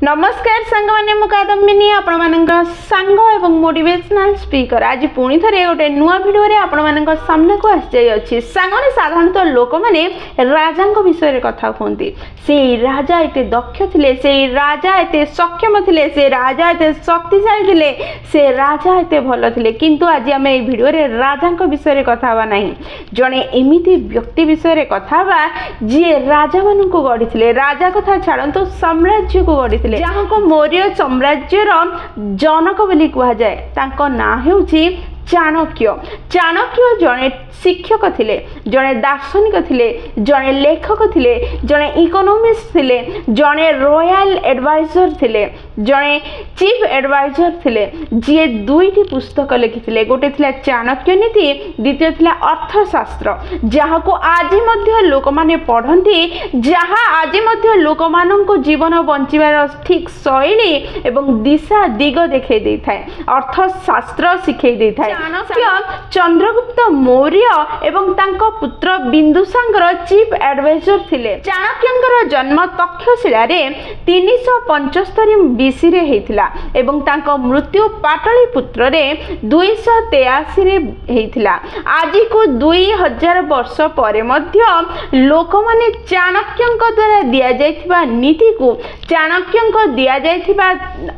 नमस्कार सांग मैंने मुकादमिनी आपण मानकर सांग एवं मोटिवेशनल स्पीकर आज पुणी थे गोटे नुआ भिडियो आपण मान सामना को आसी सांगने साधारणतः लोक मैंने राजा विषय कथा कहते से राजा एत दक्ष थे से राजा एत सक्षम थे से राजा एत शक्तिशाली थे से राजा एत भल थे किंतु आज आम ये भिडियो राजा विषय कथा ना जड़े एमती व्यक्ति विषय कथा जी राजा मान गढ़ी राजा कथा छाड़ू साम्राज्य को गढ़ी जहाँ को मौर्य साम्राज्यर जनक बोली कह जाए ना होउछि चाणक्य। चाणक्य जड़े शिक्षक थिले, जड़े दार्शनिक थिले, जड़े लेखक थिले, जड़े इकोनॉमिस्ट थिले, जड़े रॉयल एडवाइजर थिले, जड़े चीफ एडवाइजर थिले जी दुईटी पुस्तक लिखिथिले। गोटे थिला चाणक्य नीति, द्वितीय थिला अर्थशास्त्र जहाँ को आज मध्य लोक माने पढ़ती, जहाँ आज मध्य लोक मानक जीवन बंचिबार ठीक शैली एवं दिशा दिग देखे दे थाए, अर्थशास्त्र शिखे दे थाए। चाणक्य चंद्रगुप्त मौर्य एवं तांको पुत्र बिंदुसार चीफ एडवाइजर थिले। चाणक्यंकर जन्म तक्षशिला रे 375 बीसी रे हेतिला एवं तांको मृत्यु पाटलिपुत्र रे 283 रे हेतिला। आज को 2000 वर्ष परे मध्य लोक माने चाणक्यंक द्वारा दिया जायथिबा नीति को, चाणक्यंक दिया जायथिबा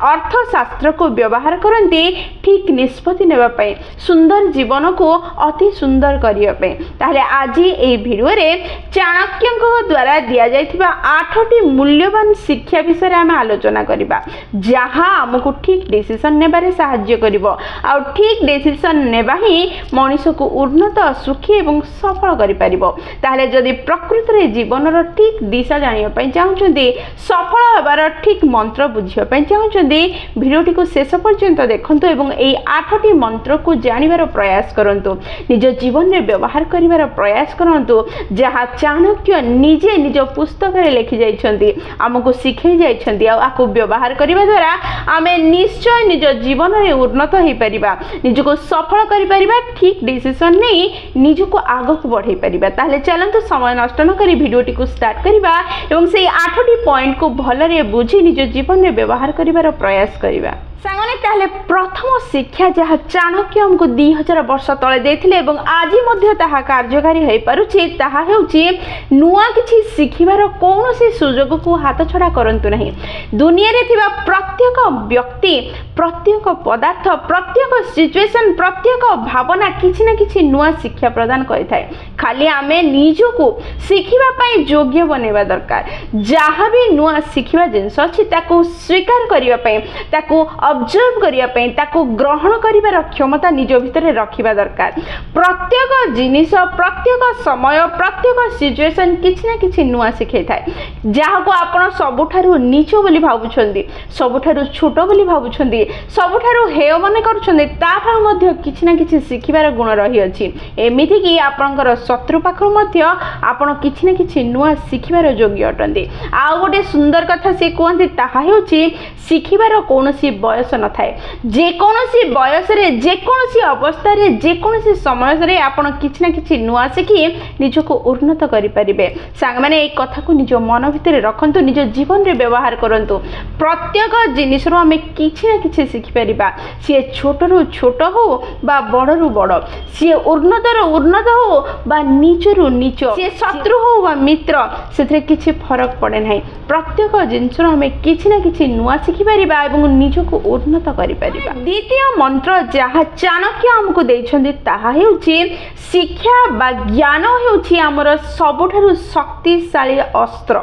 अर्थशास्त्र को व्यवहार करंती ठीक निष्पत्ति नेबा पई, सुंदर जीवन को अति सुंदर करने। ताहले आज ये भिडियो रे चाणक्यंक द्वारा दिया जायथिबा 8टी मूल्यवान शिक्षा विषय आम आलोचना करिबा, जहाँ आमको ठीक डिसीजन नेबारे सहाय्य करिवो। आ ठीक डिसीजन नेबा ही मनीष को उन्नत सुखी एवं सफल करि परिबो। ताहले जदि प्रकृति रे जीवन रो ठीक दिशा जानिया पई चाहुचंदी, सफल होबार ठीक मंत्र बुझिया पई चाहुचंदी, भिडियोटी को शेष पर्यंत देखंतु एवं एई 8टी मंत्र को जानिबार प्रयास करंतु, निज जीवन में व्यवहार करिबार प्रयास करंतु, जहाँ चाणक्य निजे निज पुस्तक रे लिखि जाइछंती, हमको सिखै जाइछंती। आकु व्यवहार करिबा द्वारा आमे निश्चय निज जीवन में उन्नत हो परिबा, निज को सफल करि परिबा, ठीक डिसीजन नै निज को आगो को बढ़ाई परिबा। ताहले चलंतु समय नष्ट न करी भिडियोटी को स्टार्ट करिबा एवं से 8टी पॉइंट को भलरे बुझी निज जीवन में व्यवहार करिबार प्रयास करिबा। सांगने ताहले प्रथम शिक्षा जहाँ चाणक्य हमको 2000 वर्ष तले देथिले एवं आज मध्य ताहा कार्यकारी हो पारुछि, ताहा हेउछि नुआ किछि शिखिबार कौनसी सुजोग को हाथ छड़ा करंतु नहीं। दुनिया रे थिबा प्रत्येक व्यक्ति, प्रत्येक पदार्थ, प्रत्येक सिचुएशन, प्रत्येक भावना किछि ना किछि नुआ शिक्षा प्रदान करिथाय। खाली आमे निजको शिखिबा पई योग्य बनेबा दरकार। जहाँ भी नुआ शिखिबा जिंस अछि ताको स्वीकार करिबा पई, ताको ऑब्जर्व करिया पई, ताको ग्रहण करिबार क्षमता निज भितर रखिबा दरकार। प्रत्येक जिनिस, प्रत्येक समय, प्रत्येक सिचुएशन किछि ना किछि नुआ शिखै थाए। जहाँ को आपण सबुठारु नीच बोली भाबुछंदी, सबुठारु छोट बोली भाबुछंदी, सबुठारु हेय मने करूछंदी, ताठारु मध्य किछि ना किछि शिखिबार गुण रही अछि। एमिति कि आपणकर शत्रु पाखरु मध्य आपण किछि ना किछि नुआ शिखिबार योग्य अटंदी। आ गोटे सुंदर कथा से कहंती, ताहा हेउछि शिखिबार कोनोसी बयस न थाए। जेकोसी बयस रे, जेकोसी अवस्था रे, जेकोसी समय रे आपण किछि ना किछि नुआ शिखि निजको उन्नत करि परिबे। सांग माने एक कथा को निज मन भितर रखंतु, निज जीवन रे व्यवहार करंतु। प्रत्येक जिनिस रो हमें किछि ना किछि शिखि परिबा, सी छोट रु छोट हो बा बड़ रु बड़, सी उन्नत रु उन्नत हो बा नीच रु नीच, सी शत्रु हो बा मित्र, सेथरे किछि फरक पड़े नाही। प्रत्येक जिनिस रो हमें किछि ना किछि नुआ शिखि परिबा एवं निजको उन्नत करि परिबा। द्वितीय मंत्र जहाँ चाणक्य हमको देइछन्ती ताहा हेउछि शिक्षा बा ज्ञान हेउछि हमर सबुठारु शक्तिशाली अस्त्र।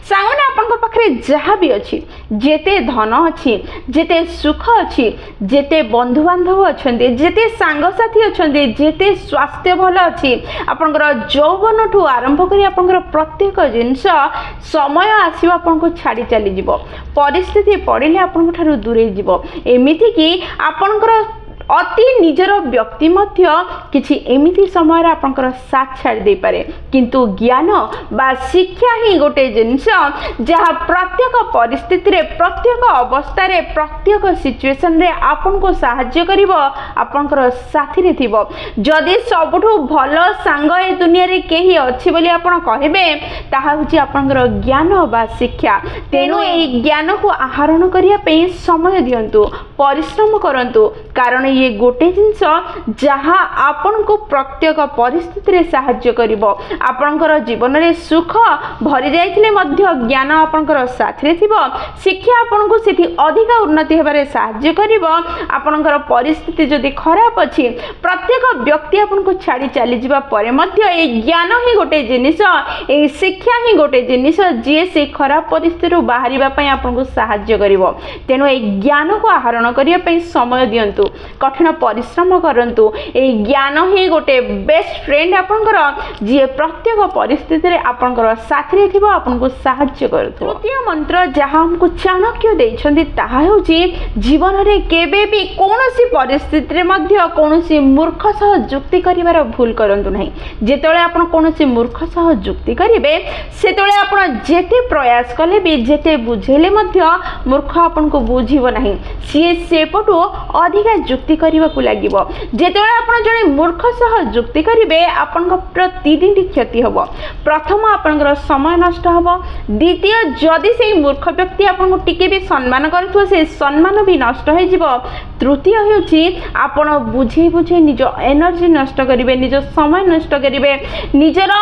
सांगने आपन पाखरे जहाँ भी अछि, जेते धन अछि, जेते सुख अछि, जेते बंधु बांधव अछन्ती, जेते सांग साथी अछन्ती, जेते स्वास्थ्य भल अछि, आपनकर जौवन ठु आरंभ करी आपनकर प्रत्येक जिंस समय आसीबा आपनको छाड़ी चली जिवो, परिस्थिति पड़िले आपनको ठारु दूरे जिवो। एमिति कि आपनकर अति निजर व्यक्ति किछि एमिति समय आपनकर साथ छाड़ी दे पारे किंतु ज्ञान बा शिक्षा ही गोटे जिनिस जहाँ प्रत्येक परिस्थिति रे प्रत्येक अवस्था रे प्रत्येक सिचुएशन रे आपन को सहाय्य करिवो आपनकर साथी रे थिबो जदि सबठु भलो सांग ए दुनिया रे केही अछि बोली आपन कहबे ताहा होछि आपनकर ज्ञान बा शिक्षा तेनु ए ज्ञान को आहरण करिया पे समय दियंतु परिश्रम करंतु कारण ये गोटे जिंस जहाँ आपन को प्रत्येक परिस्थिति रे सहाय्य करिवो आपनकर जीवन रे सुख भरि जाइथिले मध्य ज्ञान आपनकर साथ रे थिबो शिक्षा आपन को सेठी अधिक उन्नति हेबारे सहाय्य करिवो आपनकर परिस्थिति जदि खराब अछि प्रत्येक व्यक्ति आपन को छाड़ी चली जिबा परे मध्य ए ज्ञान ही गोटे जिनिस ए शिक्षा ही गोटे जिनिस जे से खराब परिस्थिति रु बाहरिबा पई आपन को सहाय्य करिवो तेनु ए ज्ञान को आहरण करिया पई समय दियंतु कठिन परिश्रम करंतु ए ज्ञान ही गोटे बेस्ट फ्रेंड आपनकर जे प्रत्येक परिस्थिति रे आपनकर साथ रे थिबो आपन को सहाय्य करथो तृतीय मंत्र जहां हमको चाणक्य दैछंती ताहा होची जीवन रे केबे भी कोनोसी परिस्थिति रे मध्य कोनोसी मूर्ख सह जुक्ति करिवार भूल करंतु नाही जेतळे आपण कोनोसी मूर्ख सह जुक्ति करिवे सेतळे आपण जेते प्रयास कले भी जेते बुझेले मध्य मूर्ख आपण को बुझिबो नाही सी सेपटो अधिक जुक्ति करिवा को लागिबो जेतळे आपण जणे मूर्ख सह जुक्ति करिवे आपण को प्रतिदिन क्षति हबो प्रथम आपनकर समय नष्ट हबो द्वितीय जदि से मूर्ख व्यक्ति आपन को टिके भी सम्मान करथो से सम्मान भी नष्ट हो जिवो तृतीय होछि आपण बुझे बुझे निज एनर्जी नष्ट करिवे निज समय नष्ट करिवे निजर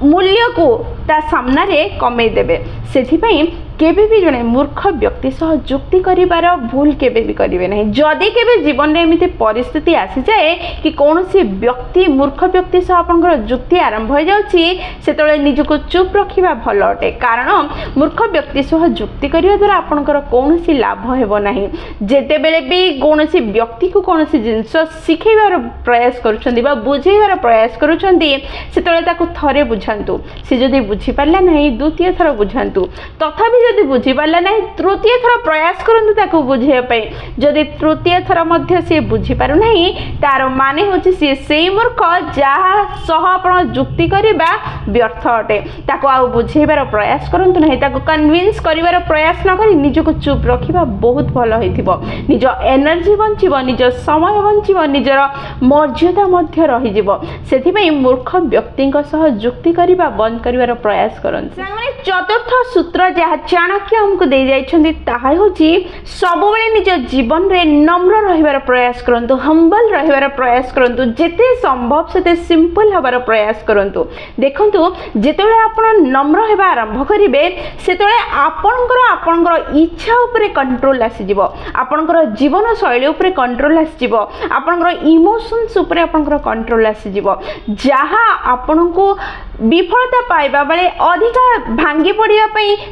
मूल्य को ता सामना रे कमे देबे सेथि पई केबे भी जने मूर्ख व्यक्ति सह जुक्ति करिवार भूल केबे भी करिवे नहीं जदि केबे जीवन रे एमिति परिस्थिति आसी जाए कि कोनोसी व्यक्ति मूर्ख व्यक्ति सह आपनकर जुक्ति आरंभ हो जाउची सेतळे निजको चुप रखिबा भलो अटे कारण मूर्ख व्यक्ति सह जुक्ति करिवा द्वारा आपनकर कोनोसी लाभ हेबो नाही जेते बेले भी कोनोसी व्यक्ति को कोनोसी जिंस सिखैबार प्रयास करूछंदी बा बुझैबार प्रयास करूछंदी सेतळे ताको थरे बुझांतु से जदि बुझी पारला नाही द्वितीय थर बुझांतु तथापि जदि बुझी पारला नाही तृतीय थर प्रयास करंतु ताको बुझेय पई जदि तृतीय थर मध्य से बुझी पारु नाही तार माने होछि से सेई मूर्ख जहा सह आपण जुक्ति करिबा व्यर्थ अटे ताको आ बुझेबार प्रयास करंतु नाही ताको कन्विंस करिवार प्रयास न करी निजको चुप रखिबा बहुत भलो होइथिबो निज एनर्जी बंचिबो निज समय बंचिबो निजर मर्यादा मध्य रहि जिवो सेथि पई मूर्ख व्यक्तिक सह जुक्ति करिबा बंद करिवार प्रयास करंतु सामने चतुर्थ सूत्र जहा चाणक्य हमको दे जाइछंदी ताहा होची सब बेले निज जीवन रे नम्र रहिबार प्रयास करंतु हम्बल रहिबार प्रयास करंतु जेते संभव सेते सिंपल हबार प्रयास करंतु देखंतु जेतेबेले आपण नम्र हेबा आरंभ करिवे सेतेबेले आपणकर इच्छा ऊपर कंट्रोल आसी जिवो आपणकर जीवन शैली ऊपर कंट्रोल आसी जिवो आपणकर इमोशंस ऊपर आपणकर कंट्रोल आसी जिवो जहा आपणको विफलता पाइबा बेले अधिका भांगी पड़िया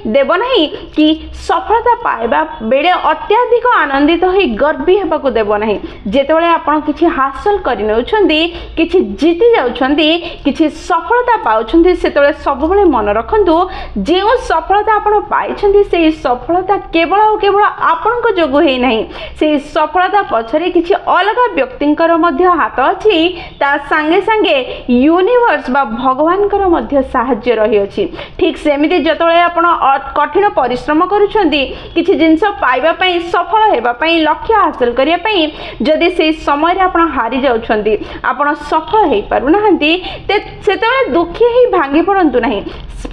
देव नहीं कि सफलता पाइबा बेले अत्याधिक आनंदित हो गर्वी हेबाकु देव नहीं जेतेबेले आपण किछि हासिल करि नउछंदी किछि जीति जाउछंदी किछि सफलता पाउछंदी सेतेबेले सब बेले मन रखंतु जे सफलता आपण पाइछंदी से सफलता केवल आपण को जोगु हे नहीं से सफलता पछरे किछि अलग व्यक्तिंकर मध्य हाथ अछि ता संगे संगे यूनिवर्स बा भगवान कर मध्य साहाय्य रही अछि ठीक सेमिति जतळे आपण कठिन परिश्रम करूछंदी किछि जिंस पाइबा पई सफल हेबा पई लक्ष्य हासिल करिया पई जदि से समय रे आपण हारि जाउछंदी आपण सफल हे पारु नहंती सेतळे दुखी ही भांगी पड़ंतु नाही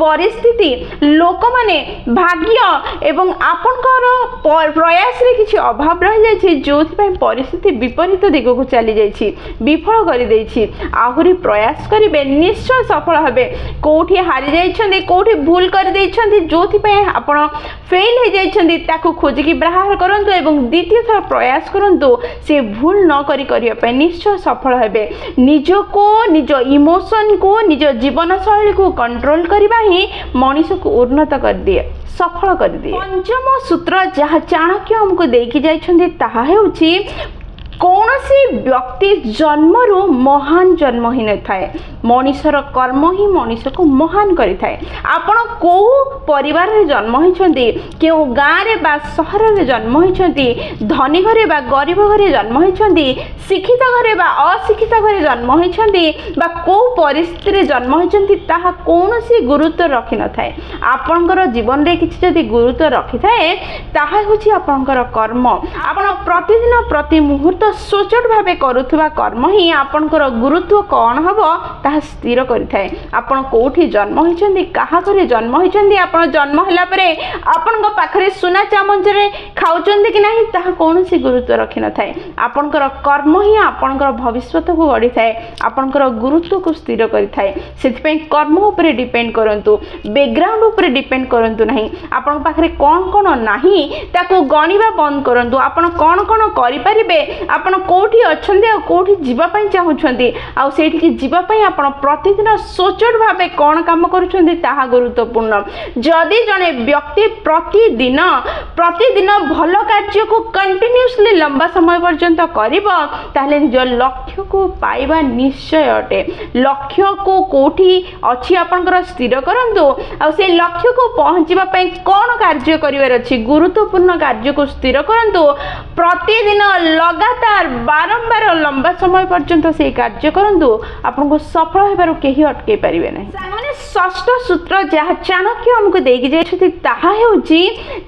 परिस्थिति लोक माने भाग्य एवं आपनकर प्रयास रे किछि अभाव रहि जाय छै जोथि पई परिस्थिति विपरीत दिग को चली जाय छी विफल करि दै छी आहुरी प्रयास करिवे निश्चय सफल हबे कोठी हारि जाय छंदी कोठी भूल कर दै छंदी जोथि पई आपण फेल हे जाय छंदी ताको खोजि कि बाहर करंतु एवं द्वितीय थर प्रयास करंतु से भूल न करि करिया पई निश्चय सफल हबे निजको निज इमोशन को निज जीवन शैली को कंट्रोल करिबा ही मनुष्य को उन्नत कर दिए सफल कर दिए पंचम सूत्र जहाँ चाणक्य हमको देकी जाइछंदी ताहा हेउची कौनसी व्यक्ति जन्मरू महान जन्म ही न थाए मनीषर कर्म ही मनीष को महान करि थाए। आपण को परिवार रे जन्म होइछंती केउ गाँ रे बा शहर रे जन्म होइछंती धनी घरे बा गरीब घरे जन्म होइछंती शिक्षित घरे बा अशिक्षित घरे जन्म होइछंती बा को परिस्थिति रे जन्म होइछंती ताहा कौनसी गुरुत्व रखि न थाए। आपणकर जीवन रे किछि जदि गुरुत्व रखि थाए ताहा होछि आपणकर कर्म। आपण प्रतिदिन प्रति मुहूर्त सोचट भाबे करूथबा कर्म ही आपणकर गुरुत्व कोन हबो ताहा स्थिर करि थाए। आपण कोठी जन्म होइछंती काहा घरे जन्म होइछंती आपण जन्म हला परे आपणक पाखरे सुना चामच रे खाउछंती कि नाही ताहा कौनसी गुरुत्व रखि न थाए। आपणकर कर्म ही आपणकर भविष्यत को गढ़ी थाए आपणकर गुरुत्व को स्थिर करि थाए। सेथिपई कर्म उपरे डिपेंड करंतु बैकग्राउंड उपरे डिपेंड करंतु नाही। आपण पाखरे कोन कोन नाही ताको गणिबा बंद करंतु। आपण कोन कोन करि परिबे आपण कोठी अछंती आ कोठी जीवा पई चाहुछंती आ सेठी कि जीवा पई आपण प्रतिदिन सोचट भाबे कोन काम करूछंती ताहा गुरुत्वपूर्ण। जदि जने व्यक्ति प्रतिदिन भल कार्य को कंटिन्यूअसली लंबा समय पर्यंत करिबो ताले निज लक्ष्य को पाइबा निश्चय अटे। लक्ष्य को कोठी अछि आपनकर स्थिर करंतु आ से लक्ष्य को पहुंचीबा पई कोन कार्य करिवार अछि गुरुत्वपूर्ण कार्य को स्थिर करंतु। प्रतिदिन लगातार बारंबार लंबा समय पर्यंत से कार्य करंतु आपनको सफल हेबार केही अटके परिबे नै। सामान्य षष्ठ सूत्र जहा चाणक्य हमको देकी जे ताहा हेउची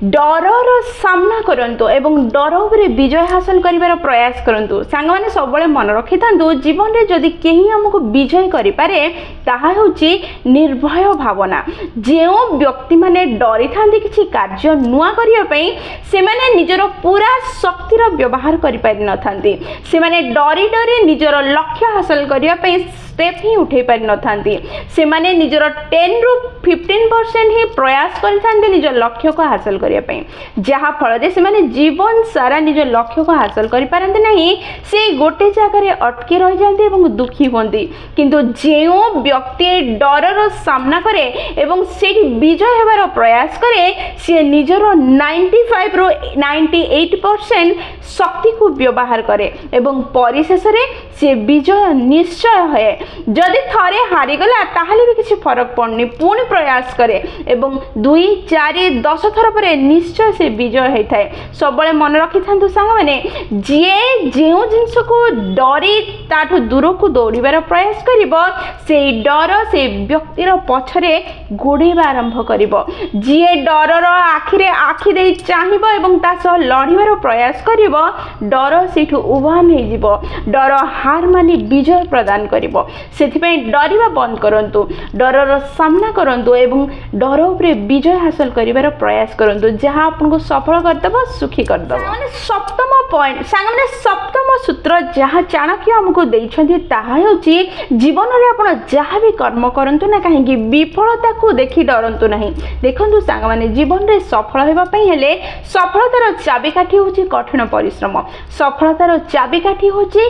डरर सामना करंतु एवं डर उपरे विजय हासिल करिवार प्रयास करंतु। सांग माने सब बळे मन रखिथांतु जीवन रे जदि केही हमको विजय करि पारे ताहा हेउची निर्भय भावना। जेउ व्यक्ति माने डरि थांती किछि कार्य नुआ करिया पई से माने निजरो पूरा शक्तिर व्यवहार करि पारि न थांती। से माने डरि डरि निजरो लक्ष्य हासिल करिया पई स्टेप ही उठे पारि न थांती। से माने निजरो 10 रु 15% ही प्रयास करि थांती निज लक्ष्य को हासिल करिया पई जहा फल जे से माने जीवन सारा निज लक्ष्य को हासिल करि पारंती नहीं। से गोटे जगह रे अटकी रहि जांती एवं दुखी होंती। किंतु जेउ व्यक्ति डरर सामना करे एवं सेठी विजय हेबार प्रयास करे से निजरो 95 रु 98% शक्ति को व्यवहार करे एवं परिशेष रे से विजय निश्चय है। जदि थरे हारी गला ताहले भी किसी फरक पड़नी पुणी प्रयास करे एवं 2 4 10 थर पर निश्चय से विजय होता है। सब बड़े मन रखि था सांग मैंने जी जो जिनस को डरी ताठू दूर को दौड़ार प्रयास करिबो से डर से व्यक्तिर पछरे गोड़ेबा आरंभ करिबो। जी डरर आखिरे आखि दे चाहिबो एवं ता सह लड़िबार प्रयास करिबो डर सेठू उभान हे जिवो। डर हार मानी विजय प्रदान करिबो। सेथिपई डरिबा बंद करंतु डरर सामना करंतु एवं डर उपरे विजय हासिल करिबार प्रयास करंतु जहां आपनको सफल करदबो सुखी करदबो। माने सप्तम पॉइंट सांगने सप्तम सूत्र जहां चाणक्य हमको देइछन्ती ताहा होची जीवन रे आपण जहां भी कर्म करंतु ना काहेकि विफलता को देखि डरंतु नहीं। देखंतु सांग माने जीवन रे सफल हेबा पई हेले सफलतार चाबिकाठी होची कठिन परिश्रम। सफलतार चाबिकाठी होची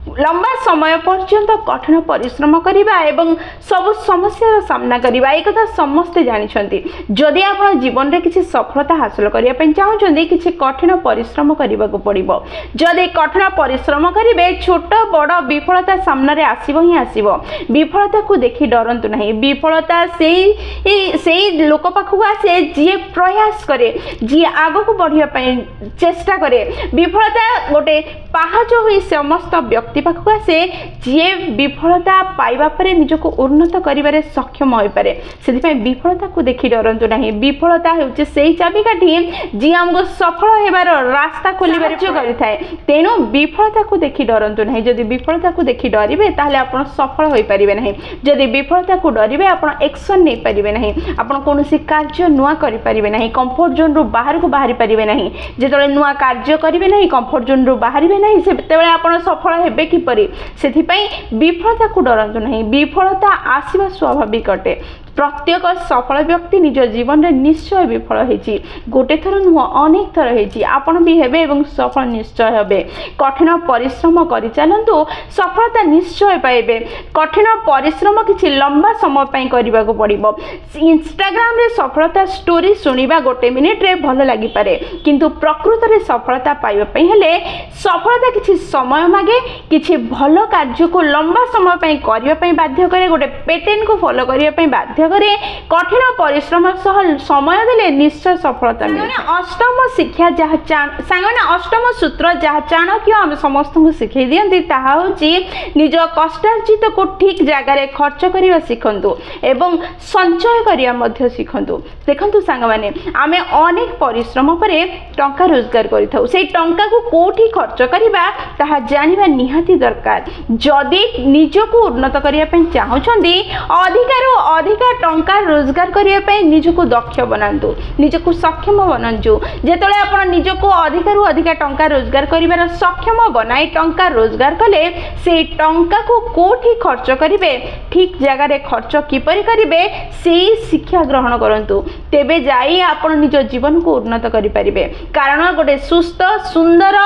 लंबा समय पर्यंत कठिन परिश्रम करिबा एवं सब समस्या सामना करिबा। एक कथा समस्ते जानिछन्ती जदि आपण जीवन रे किछि सफलता हासिल करिया पय चाहउछन्ती किछि कठिन परिश्रम करिबा को पड़िबो। जदि कठिन परिश्रम करिवे छोट बड़ विफलता सामना रे आसीबो ही आसीबो। विफलता को देखि डरंतु नहीं। विफलता सेई लोक पाखु आसे जे प्रयास करे जे आगो को बढ़िया पय चेष्टा करे। विफलता गोटे पाहाच होई समस्त व्यक्ति पाखु आसे जे विफलता पाइबा परे निजको उन्नत करिबारे सक्षम होई पारे। सेति विफलता को देखि डरंतु नहीं। विफलता हेउचे सेही चाबिकाठी जे हमको सफल हेबार रास्ता खोलिबारे करि थाए। तेनु विफलता को देखि डरंतु नहीं। जदि विफलता को देखि डरिबे ताहले आपण सफल होई परिबे नहीं। जदि विफलता को डरिबे आपण एक्शन नै परिबे नहीं। आपण कोनोसी कार्य नुआ करि परिबे नहीं। कंफर्ट जोन रु बाहर को बाहरी परिबे नहीं। जेतले नुआ कार्य करिबे नहीं कंफर्ट जोन रु बाहरिबे नहीं सेतेबेले आपण सफल हेबे किपरि। सेथिपई विफलता को डरंतु नहीं। विफलता आसीबा स्वाभाविक अटे। प्रत्येक सफल व्यक्ति निज जीवन में निश्चय विफल होती गोटे थर नुह अनेक थर होती आपण भी हेबे एवं सफल निश्चय हेबे कठिन परिश्रम करि चलंतु सफलता निश्चय पाइबे कठिन परिश्रम किछि लंबा समय पई करबा को पड़िबो इंस्टाग्राम रे सफलता स्टोरी सुनिबा गोटे मिनिट रे भल लागि पारे किंतु प्रकृत रे सफलता पाइबा पई हेले सफलता किछि समय मागे किछि भल कार्य को लंबा समय पई करबा पई बाध्य करे गोटे पैटर्न को फॉलो करबा पई बाध्य करे कठिन परिश्रम सह समय देले निश्चय सफलता मिले अष्टम शिक्षा जहाँ सांगने अष्टम सूत्र जहाँ चाणक्य आम समस्त को शिखई दियंती ताहा होची निज कष्टार्जित को ठीक जगह खर्च करने शिखंतु एवं संचय करिया मध्य शिखंतु देखंतु सांग माने आमे अनेक परिश्रम परे टंका रोजगार करिथाउ से टंका को कोठी खर्च करिबा ताहा जानिबा निहाती दरकार जदि निजको उन्नत करिया पई चाहुछंदी अधिकारु अधिका टंका रोजगार करिया पई निजको दक्ष बनांतु निजको सक्षम बनांजु जेतले आपण निजको अधिकारु अधिका टंका रोजगार करिवार सक्षम बनाई टंका रोजगार कले से टंका को कोठी खर्च करिवे ठीक जगह रे खर्च किपरि करिवे से शिक्षा ग्रहण करंतु तेबे जाई आपण निज जीवन को उन्नत करि परिबे कारण गोटे सुस्थ सुंदर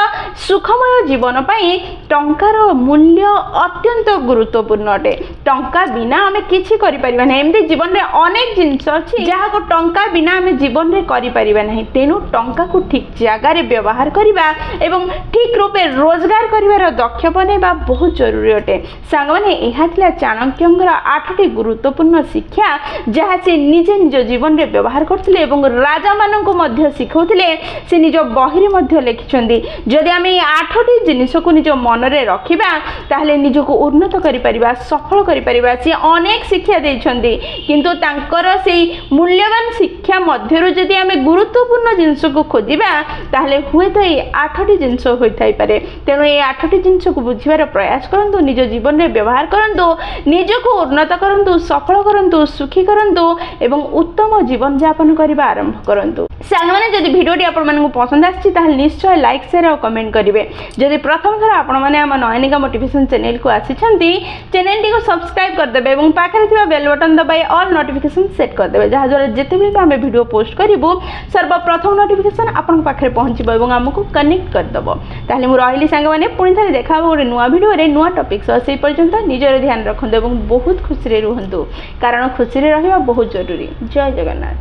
सुखमय जीवन पई टंकार मूल्य अत्यंत गुरुत्वपूर्ण अटे टंका बिना आमे किछि करि परिबा नै एमती जीवन रे अनेक जिंस अछि जहा को टंका बिना आमे जीवन रे करि परिबा नै तेनु टंका को ठीक जगह रे व्यवहार करिबा एवं ठीक रूपे रोजगार करिवार दक्ष बनेबा बहुत जरूरी अटे सांग माने एहा थिला चाणक्यंगर 8टी गुरुत्वपूर्ण शिक्षा जहा से निजे निज जीवन रे व्यवहार करथिले एवं राजा मानन को मध्य सिखौथिले से निज बही रे मध्य लिखिछंदी जदि आमे 8टी जिनिस को निज मन रे रखिबा ताहले निजको उन्नत करि परिबा सफल करि परिबा से अनेक शिक्षा देइछंदी किंतु तांकर सेई मूल्यवान शिक्षा मध्यरु जदि आमे गुरुत्वपूर्ण जिनिस को खोजिबा ताहले हुए तो ये 8टी जिनिस होइथाइ पारे तेणु ये 8टी जिनिस को बुझिबार प्रयास करंतु निज जीवन रे व्यवहार करंतु निजको उन्नत करंतु सफल करंतु सुखी करंतु एवं उत्तम जीवन यापन करबा आरंभ करंतु सांग माने जदि वीडियोटी आपण मानकु पसंद आछि ताहले निश्चय लाइक शेयर और कमेंट करिवे जदि प्रथम थर आपण माने हम नयनिका मोटिवेशन चैनल को आछिछंती चैनल टी को सब्सक्राइब कर देबे एवं पाखरे थिबा बेल बटन दबाई ऑल नोटिफिकेशन सेट कर देबे जहा द्वारा जेते भी हम वीडियो पोस्ट करिवो सर्वप्रथम नोटिफिकेशन आपण पाखरे पहुंचबो एवं हमकु कनेक्ट कर दबो ताहले मु रहिली सांग माने पुणी थरे देखाबो गोटे नुवा वीडियो रे नुवा टॉपिक सो से पर्यंत निजर ध्यान रखंतु एवं बहुत खुशी रे रहंतु कारण खुशी रे रहिबा बहुत जरूरी जय जगन्नाथ।